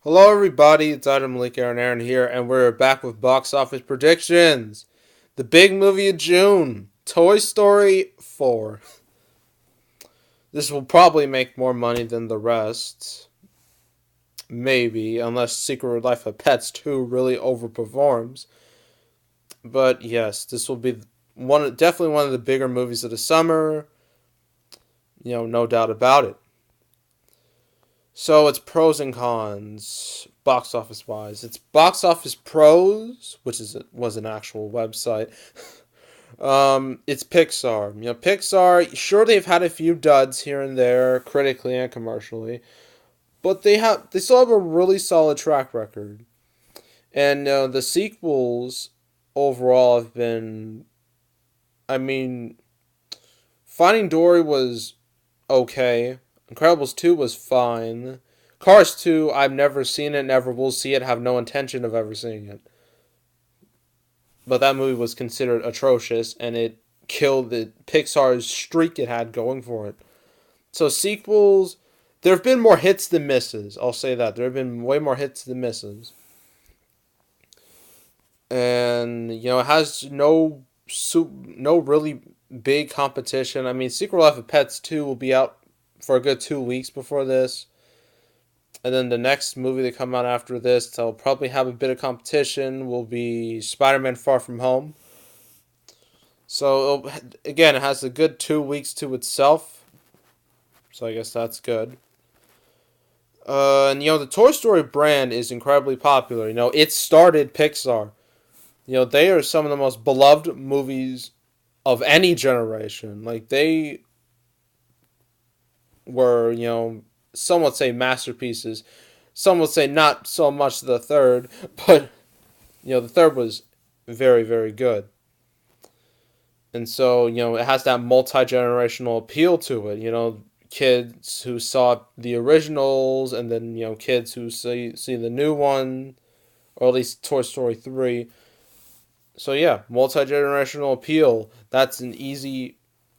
Hello, everybody. It's Adam Malik Aaron here, and we're back with box office predictions. The big movie of June, Toy Story 4. This will probably make more money than the rest. Maybe, unless Secret Life of Pets 2 really overperforms. But yes, this will be definitely one of the bigger movies of the summer. No doubt about it. So it's pros and cons, box office wise. It's Box Office Pros, which was an actual website. It's Pixar. Pixar. Sure, they've had a few duds here and there, critically and commercially, but they still have a really solid track record. And the sequels overall have been. I mean, Finding Dory was okay. Incredibles 2 was fine. Cars 2, I've never seen it, never will see it, have no intention of ever seeing it. But that movie was considered atrocious, and it killed the Pixar's streak it had going for it. So sequels, there have been more hits than misses. I'll say that there have been way more hits than misses, and it has no really big competition. I mean, Secret Life of Pets 2 will be out for a good 2 weeks before this. And then the next movie that come out after this, that'll probably have a bit of competition, will be Spider-Man: Far From Home. So again, it has a good 2 weeks to itself. So I guess that's good. And the Toy Story brand is incredibly popular. It started Pixar. They are some of the most beloved movies of any generation. Like they were, some would say masterpieces. Some would say not so much the third, but the third was very, very good. And so, it has that multi generational appeal to it. Kids who saw the originals, and then, kids who see the new one, or at least Toy Story 3. So, yeah, multi generational appeal. That's an easy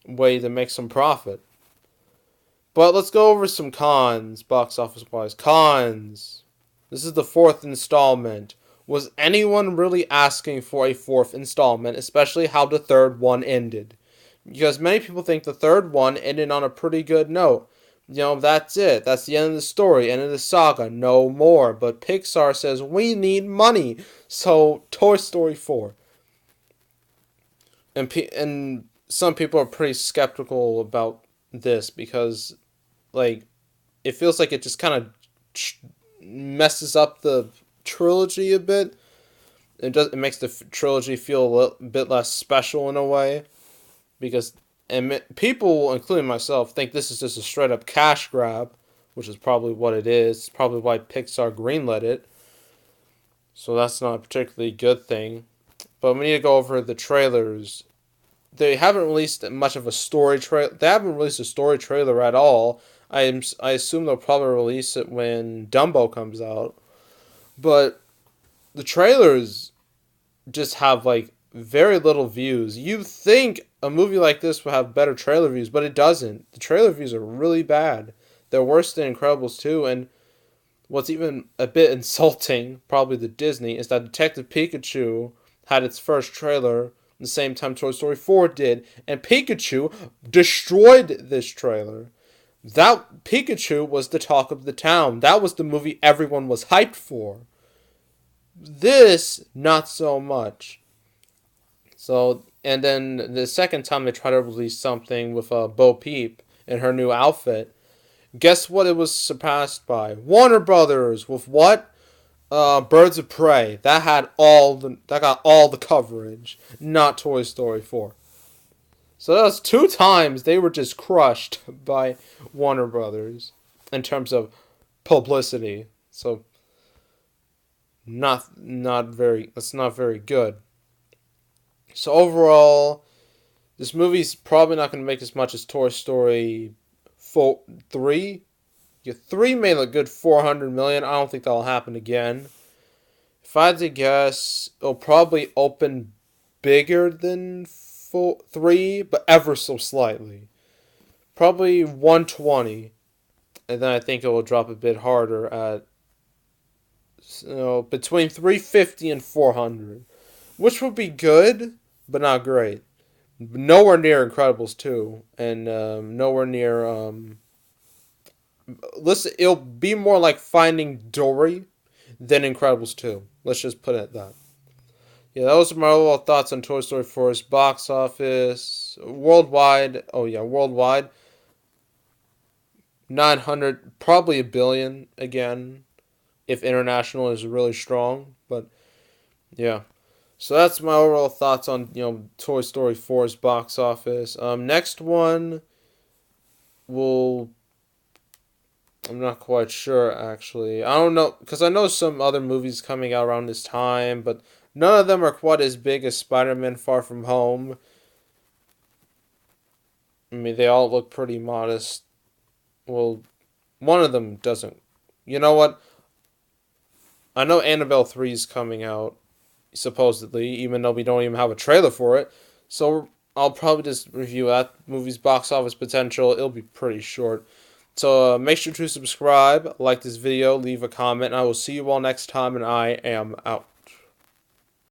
way to make some profit. But let's go over some cons, box office wise. Cons. This is the fourth installment. Was anyone really asking for a fourth installment, especially how the third one ended? Because many people think the third one ended on a pretty good note. That's it. That's the end of the story, end of the saga, no more. But Pixar says we need money, so Toy Story 4. And some people are pretty skeptical about this because, like, it feels like it just kind of messes up the trilogy a bit. It makes the trilogy feel a little bit less special in a way, because people, including myself, think this is just a straight up cash grab, which is probably what it is. It's probably why Pixar greenlit it. So that's not a particularly good thing. But we need to go over the trailers. They haven't released much of a story trailer. They haven't released a story trailer at all. I assume they'll probably release it when Dumbo comes out. But the trailers just have like very little views. You think a movie like this would have better trailer views, but it doesn't. The trailer views are really bad. They're worse than Incredibles 2, and what's even a bit insulting, probably to Disney, is that Detective Pikachu had its first trailer the same time Toy Story 4 did, and Pikachu destroyed this trailer. That Pikachu was the talk of the town. That was the movie everyone was hyped for. This, not so much. So, and then the second time they tried to release something with Bo Peep in her new outfit, guess what it was surpassed by? Warner Brothers with what? Birds of Prey. That got all the coverage, not Toy Story 4. So that was two times they were just crushed by Warner Brothers in terms of publicity. So that's not very good. So overall, this movie's probably not going to make as much as Toy Story 3. Yeah, 3 made a good 400 million. I don't think that'll happen again. If I had to guess, it'll probably open bigger than 3, but ever so slightly. Probably 120. And then I think it will drop a bit harder at So between 350 and 400, which would be good, but not great. Nowhere near Incredibles 2, and nowhere near. Listen, it'll be more like Finding Dory than Incredibles 2. Let's just put it at that. Yeah, those are my overall thoughts on Toy Story 4's box office. Worldwide, oh yeah, worldwide, 900, probably a billion again, if international is really strong. But yeah. So that's my overall thoughts on, Toy Story 4's box office. Next one will, I'm not quite sure actually. I don't know because I know some other movies coming out around this time, but none of them are quite as big as Spider-Man: Far From Home. I mean, they all look pretty modest. Well, one of them doesn't. You know what? I know Annabelle 3 is coming out supposedly, even though we don't even have a trailer for it. So I'll probably just review that movie's box office potential. It'll be pretty short. So make sure to subscribe, like this video, leave a comment, and I will see you all next time, and I am out.